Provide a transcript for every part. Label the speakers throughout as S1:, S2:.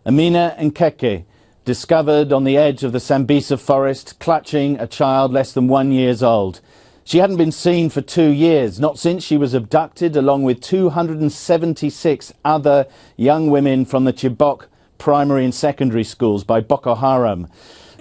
S1: Amina Nkeke, discovered on the edge of the Sambisa Forest, clutching a child less than 1 year old. She hadn't been seen for 2 years, not since she was abducted along with 276 other young women from the Chibok primary and secondary schools by Boko Haram.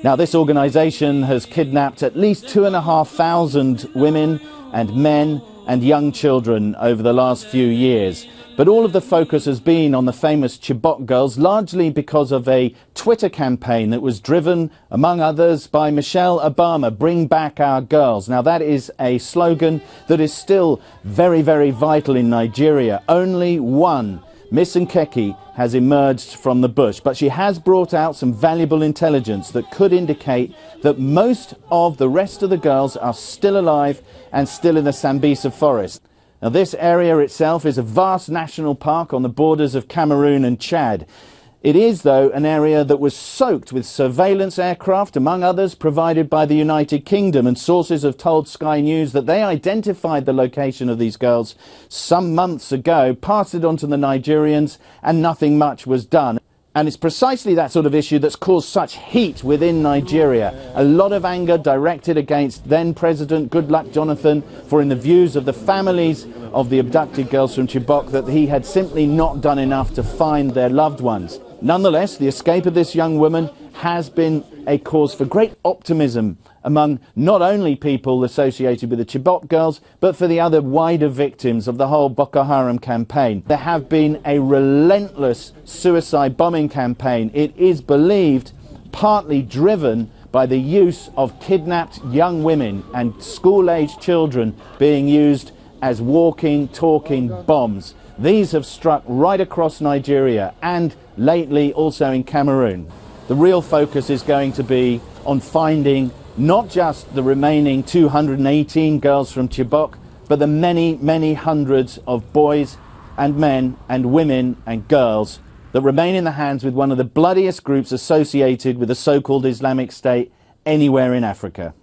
S1: Now, this organisation has kidnapped at least 2,500 women and men and young children over the last few years. But all of the focus has been on the famous Chibok girls, largely because of a Twitter campaign that was driven, among others, by Michelle Obama, "Bring back our girls." Now, that is a slogan that is still very, very vital in Nigeria. Only one, Miss Nkeke, has emerged from the bush, but she has brought out some valuable intelligence that could indicate that most of the rest of the girls are still alive and still in the Sambisa Forest. Now, this area itself is a vast national park on the borders of Cameroon and Chad. It is, though, an area that was soaked with surveillance aircraft, among others, provided by the United Kingdom, and sources have told Sky News that they identified the location of these girls some months ago, passed it on to the Nigerians, and nothing much was done. And it's precisely that sort of issue that's caused such heat within Nigeria. A lot of anger directed against then President Goodluck Jonathan for, in the views of the families of the abducted girls from Chibok, that he had simply not done enough to find their loved ones. Nonetheless, the escape of this young woman has been a cause for great optimism among not only people associated with the Chibok girls, but for the other wider victims of the whole Boko Haram campaign. There have been a relentless suicide bombing campaign. It is believed partly driven by the use of kidnapped young women and school-aged children being used as walking, talking bombs. These have struck right across Nigeria and lately also in Cameroon. The real focus is going to be on finding not just the remaining 218 girls from Chibok, but the many, many hundreds of boys and men and women and girls that remain in the hands with one of the bloodiest groups associated with the so-called Islamic State anywhere in Africa.